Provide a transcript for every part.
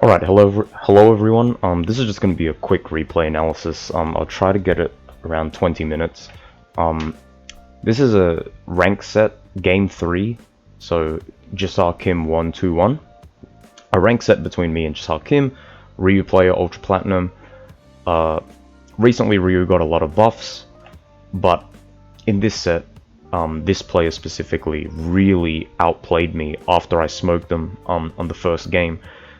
Alright, hello everyone. This is just going to be a quick replay analysis. I'll try to get it around 20 minutes. This is a rank set, game 3, so JsaKim 1-2-1. A rank set between me and JsaKim, Ryu player, Ultra Platinum. Recently Ryu got a lot of buffs, but in this set, this player specifically really outplayed me after I smoked them on the first game.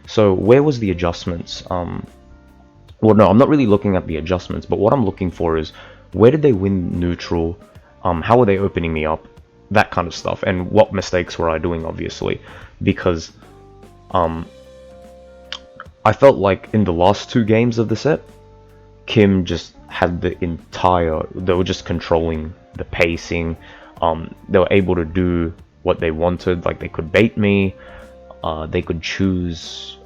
So where was the adjustments? Well, no, I'm not really looking at the adjustments, but what I'm looking for is where did they win neutral? How were they opening me up? That kind of stuff. And what mistakes were I doing, obviously? Because I felt like in the last 2 games of the set, Kim just had they were just controlling the pacing. They were able to do what they wanted, like they could bait me. They could choose.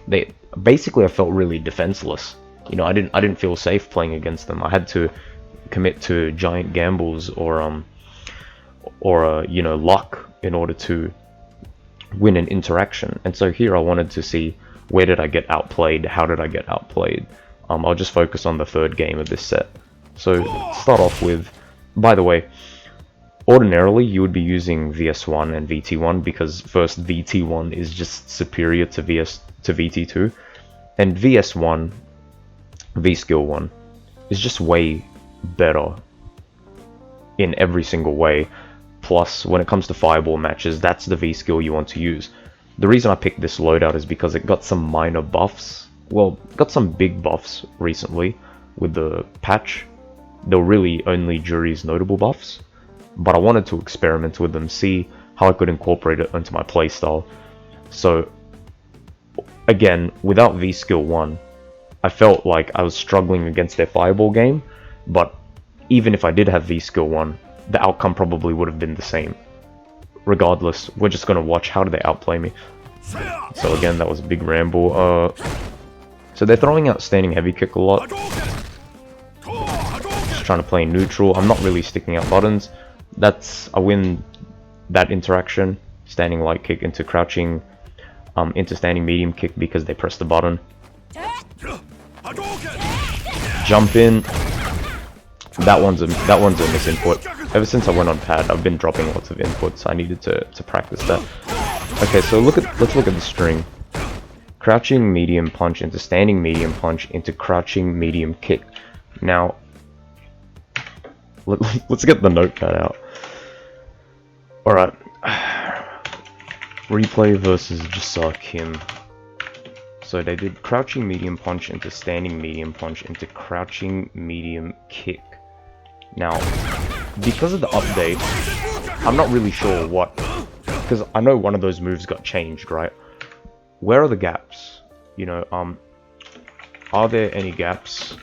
They basically, I felt really defenseless. You know, I didn't feel safe playing against them. I had to commit to giant gambles or you know, luck in order to win an interaction. And so here I wanted to see where did I get outplayed, how did I get outplayed. I'll just focus on the 3rd game of this set. So start off with, by the way, ordinarily you would be using VS1 and VT1 because first VT1 is just superior to VT2, and VS1, V-Skill 1, is just way better in every single way. Plus, when it comes to fireball matches, that's the V-Skill you want to use. The reason I picked this loadout is because it got some minor buffs. Well, got some big buffs recently with the patch. They were really only Jury's notable buffs, but I wanted to experiment with them, see how I could incorporate it into my playstyle. So, again, without V-Skill 1, I felt like I was struggling against their fireball game, but even if I did have V-Skill 1, the outcome probably would have been the same. Regardless, we're just going to watch how do they outplay me. So again, that was a big ramble. So they're throwing out standing heavy kick a lot. Just trying to play neutral. I'm not really sticking out buttons. I win that interaction. Standing light kick into crouching, into standing medium kick because they press the button. Jump in. That one's a misinput. Ever since I went on pad, I've been dropping lots of inputs. I needed to practice that. Okay, so let's look at the string. Crouching medium punch into standing medium punch into crouching medium kick. Now, let's get the notepad out. Alright. Replay versus JsaKim. So they did crouching medium punch into standing medium punch into crouching medium kick. Now, because of the update, I'm not really sure what, because I know one of those moves got changed, right? Where are the gaps? You know, are there any gaps?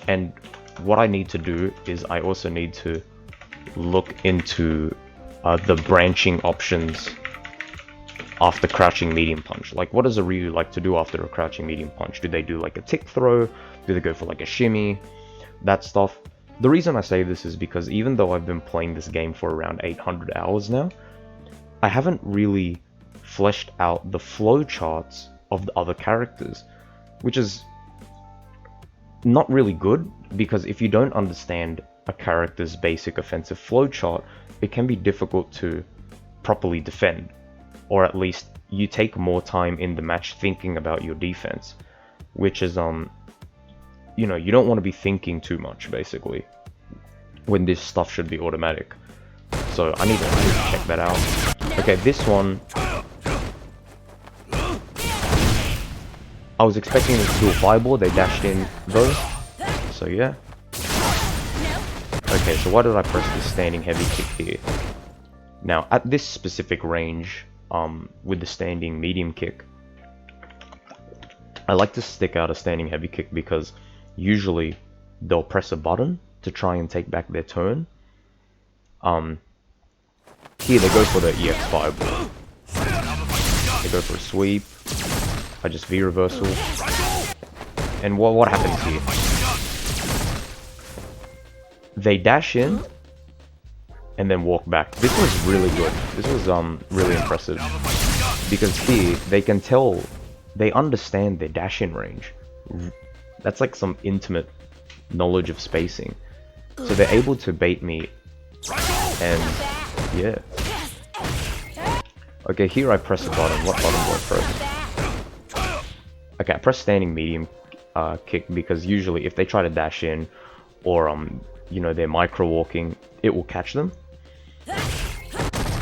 And what I need to do is I also need to look into the branching options after crouching medium punch. Like, what does a Ryu like to do after a crouching medium punch? Do they do like a tick throw? Do they go for like a shimmy? That stuff. The reason I say this is because even though I've been playing this game for around 800 hours now, I haven't really fleshed out the flow charts of the other characters, which is not really good, because if you don't understand a character's basic offensive flow chart, it can be difficult to properly defend, or at least you take more time in the match thinking about your defense, which is you know, you don't want to be thinking too much basically when this stuff should be automatic. So I need to check that out. Okay, this one I was expecting them to do a fireball, they dashed in though, so yeah. Okay, so why did I press the standing heavy kick here? Now, at this specific range, with the standing medium kick, I like to stick out a standing heavy kick because usually they'll press a button to try and take back their turn. Here they go for the EX fireball. They go for a sweep. I just V reversal. And what happens here? They dash in and then walk back. This was really good. This was really impressive. Because here, they understand their dash-in range. That's like some intimate knowledge of spacing. So they're able to bait me, and yeah. Okay, here I press a button. What button do I press? Okay, I press standing medium kick, because usually if they try to dash in, or you know, they're micro walking, it will catch them.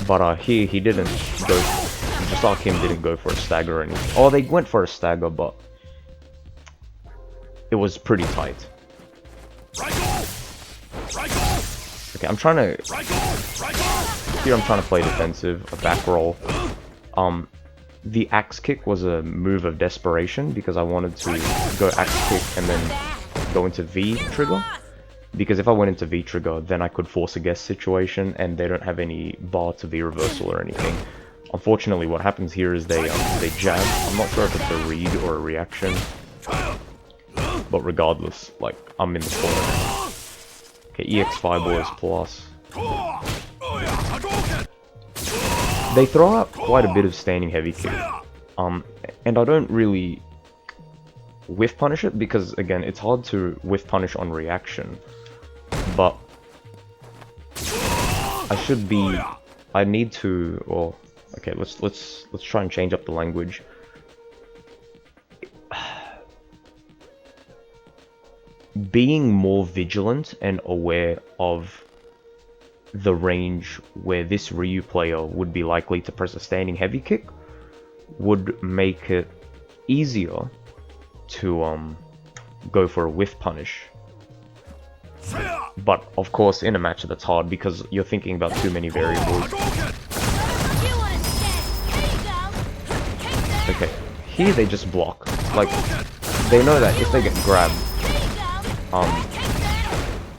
But here he didn't go. JsaKim didn't go for a stagger or anything. Oh, they went for a stagger, but it was pretty tight. Okay, I'm trying to play defensive, a back roll. The axe kick was a move of desperation, because I wanted to go axe kick and then go into V trigger. Because if I went into V trigger, then I could force a guess situation, and they don't have any bar to V reversal or anything. Unfortunately, what happens here is they jab. I'm not sure if it's a read or a reaction, but regardless, like, I'm in the corner. Okay, EX fireball is plus. They throw out quite a bit of standing heavy kick, and I don't really whiff punish it, because again, it's hard to whiff punish on reaction. But I need to, or okay, let's try and change up the language. Being more vigilant and aware of the range where this Ryu player would be likely to press a standing heavy kick would make it easier to go for a whiff punish. But of course, in a match that's hard, because you're thinking about too many variables. Okay, here they just block. Like, they know that if they get grabbed,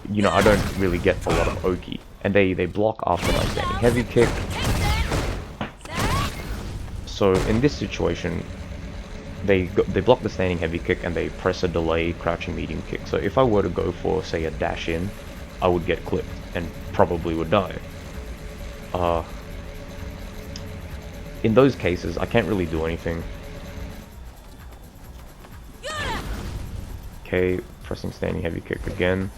you know, I don't really get a lot of Oki, and they block after my standing heavy kick. So in this situation, they block the standing heavy kick and they press a delay crouching medium kick. So if I were to go for, say, a dash in, I would get clipped and probably would die. In those cases, I can't really do anything. Okay, pressing standing heavy kick again.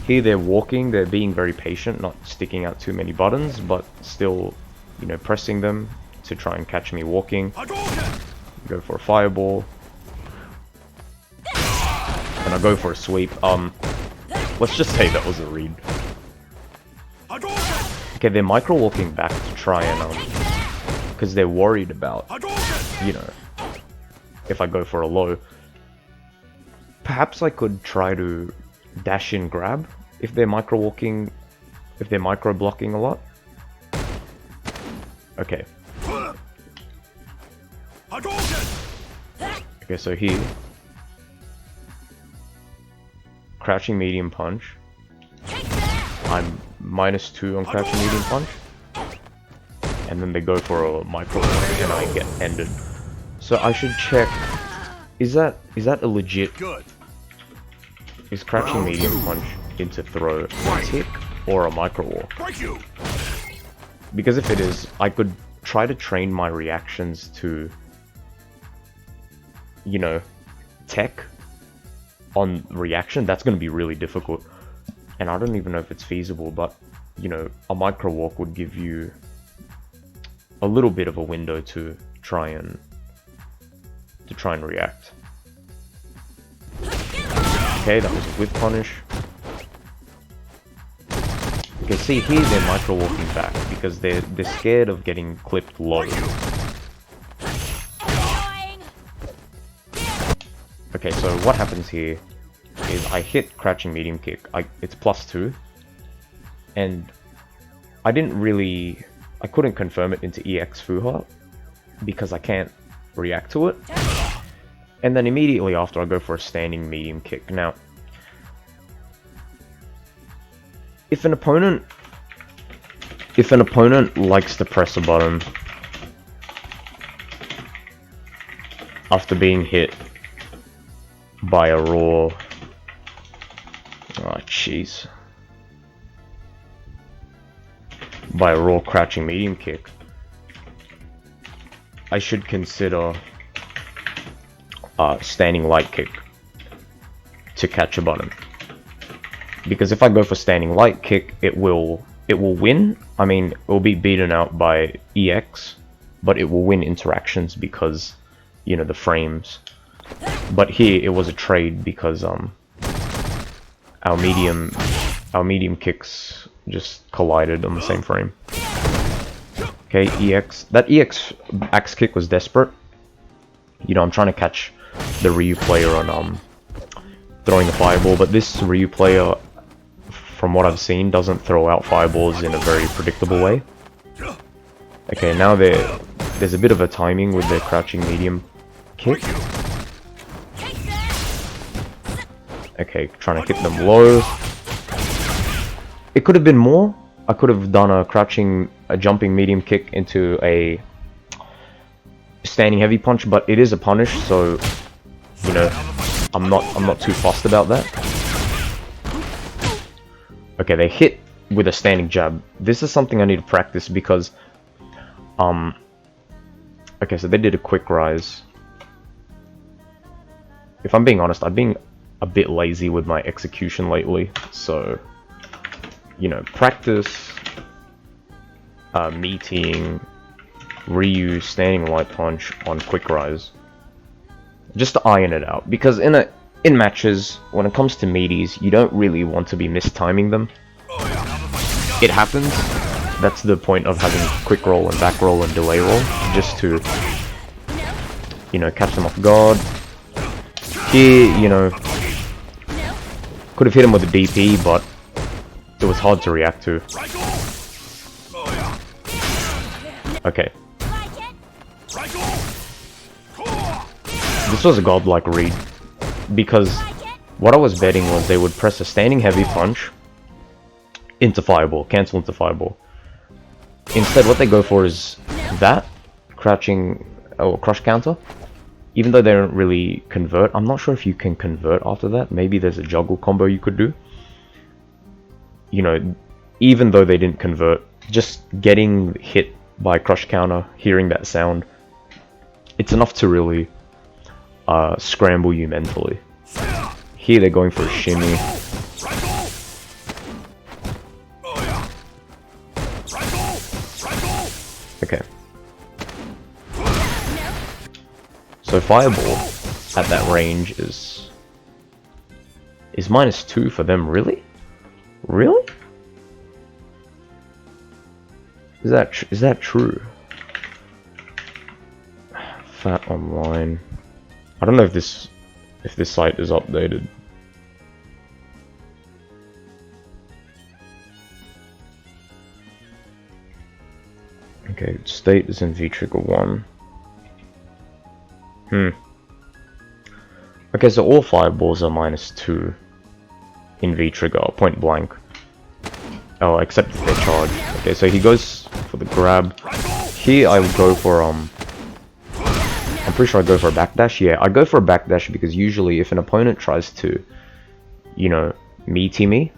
Here they're walking, they're being very patient, not sticking out too many buttons, but still, you know, pressing them to try and catch me walking. Go for a fireball. And I go for a sweep. Let's just say that was a read. Okay, they're micro walking back to try and because they're worried about, you know, if I go for a low. Perhaps I could try to dash in grab if they're micro walking, if they're micro blocking a lot. Okay. Okay, so here, crouching medium punch. I'm -2 on crouching medium punch, and then they go for a micro and I get ended. So I should check. Is that a legit? Is crouching medium punch into throw a tick or a micro walk? Because if it is, I could try to train my reactions to, you know, tech on reaction. That's going to be really difficult, and I don't even know if it's feasible, but, you know, a micro walk would give you a little bit of a window to try and react. Okay, that was a whiff punish. Okay, see here they're micro walking back because they're scared of getting clipped low. Okay, so what happens here is I hit crouching medium kick. It's +2, and I couldn't confirm it into EX Fuha because I can't react to it. And then immediately after, I go for a standing medium kick. Now, if an opponent likes to press a button after being hit by a raw, by a raw crouching medium kick, I should consider standing light kick to catch a button. Because if I go for standing light kick, it will win. I mean, it will be beaten out by EX, but it will win interactions because, you know, the frames. But here it was a trade because our medium kicks just collided on the same frame. Okay, EX. That EX axe kick was desperate. You know, I'm trying to catch the Ryu player on throwing the fireball, but this Ryu player, from what I've seen, doesn't throw out fireballs in a very predictable way. Okay, now there's a bit of a timing with the crouching medium kick. Okay, trying to hit them low. It could have been more. I could have done a jumping medium kick into a standing heavy punch, but it is a punish, so you know, I'm not too fussed about that. Okay, they hit with a standing jab. This is something I need to practice because okay, so they did a quick rise. If I'm being honest, I've been a bit lazy with my execution lately, so you know, practice meeting Ryu standing light punch on quick rise, just to iron it out. Because in matches, when it comes to meaties, you don't really want to be mistiming them. It happens. That's the point of having quick roll and back roll and delay roll, just to, you know, catch them off guard. Here, you know, could have hit him with a DP, but it was hard to react to. Okay. This was a godlike read, because what I was betting was they would press a standing heavy punch into fireball, cancel into fireball. Instead, what they go for is that, crouching, or crush counter. Even though they don't really convert, I'm not sure if you can convert after that. Maybe there's a juggle combo you could do. You know, even though they didn't convert, just getting hit by crush counter, hearing that sound, it's enough to really scramble you mentally. Here they're going for a shimmy. Okay. So fireball at that range is -2 for them. Really? Really? Is that true? Fat online. I don't know if this site is updated. Okay, state is in V-Trigger 1. Okay, so all fireballs are -2 in V-Trigger, point blank. Oh, except if they're charged. Okay, so he goes for the grab. Here I would go for, I'm pretty sure I go for a backdash. Yeah, I go for a backdash because usually if an opponent tries to, you know, meaty me,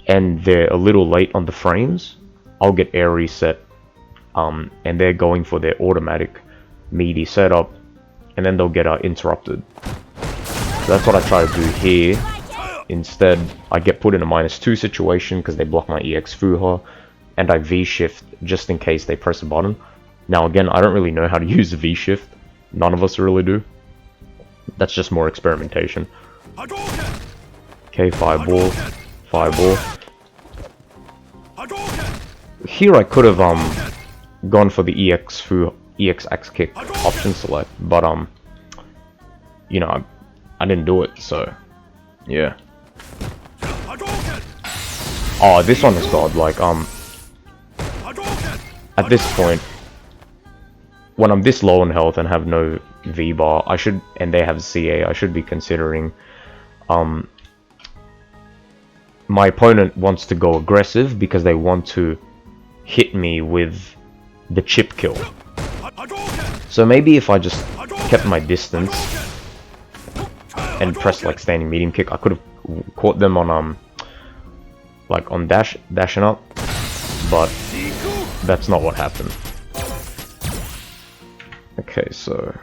and they're a little late on the frames, I'll get air reset, and they're going for their automatic meaty setup, and then they'll get interrupted. So that's what I try to do here. Instead, I get put in a -2 situation because they block my EX Fuha, and I V-shift just in case they press a button. Now again, I don't really know how to use V-shift. None of us really do. That's just more experimentation. Okay, fireball. Fireball. Here I could have gone for the EX axe kick option select, but you know, I didn't do it, so yeah. Oh, this one is godlike. At this point, when I'm this low on health and have no V-bar, and they have CA, I should be considering, my opponent wants to go aggressive because they want to hit me with the chip kill. So maybe if I just kept my distance and pressed like standing medium kick, I could have caught them on like on dashing up, but that's not what happened. Okay, so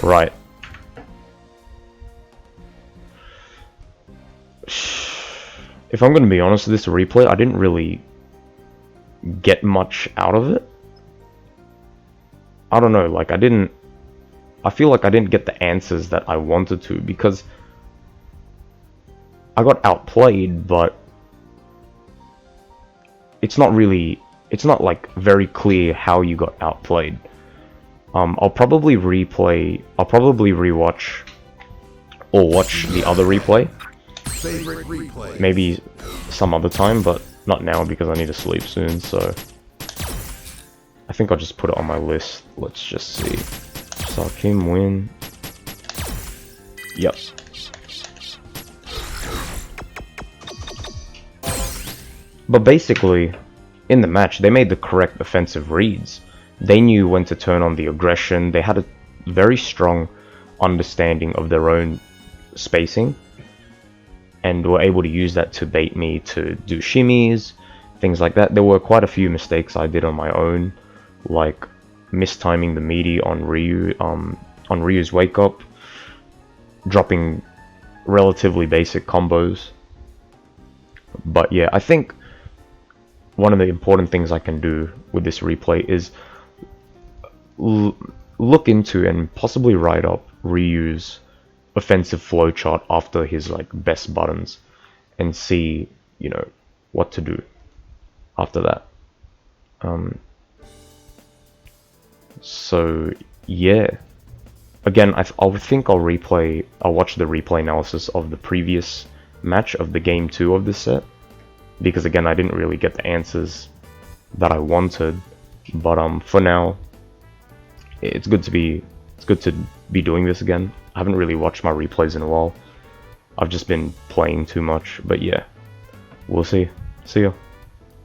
right. If I'm gonna be honest with this replay, I didn't really get much out of it. I don't know, like I feel like I didn't get the answers that I wanted to, because I got outplayed, but it's not like very clear how you got outplayed. I'll probably rewatch or watch the other replay. Favorite replay. Maybe some other time, but not now because I need to sleep soon, so I think I'll just put it on my list. Let's just see. JsaKim win. Yep. But basically, in the match, they made the correct offensive reads. They knew when to turn on the aggression. They had a very strong understanding of their own spacing, and were able to use that to bait me to do shimmies, things like that. There were quite a few mistakes I did on my own, like mistiming the meaty on Ryu's wake up, dropping relatively basic combos. But yeah, I think one of the important things I can do with this replay is look into and possibly write up Ryu's offensive flowchart after his like best buttons, and see, you know, what to do after that. So yeah, again, I'll watch the replay analysis of the previous match of the game 2 of this set, because again, I didn't really get the answers that I wanted. But for now, it's good to be doing this again. I haven't really watched my replays in a while. I've just been playing too much, but yeah, we'll see. See ya.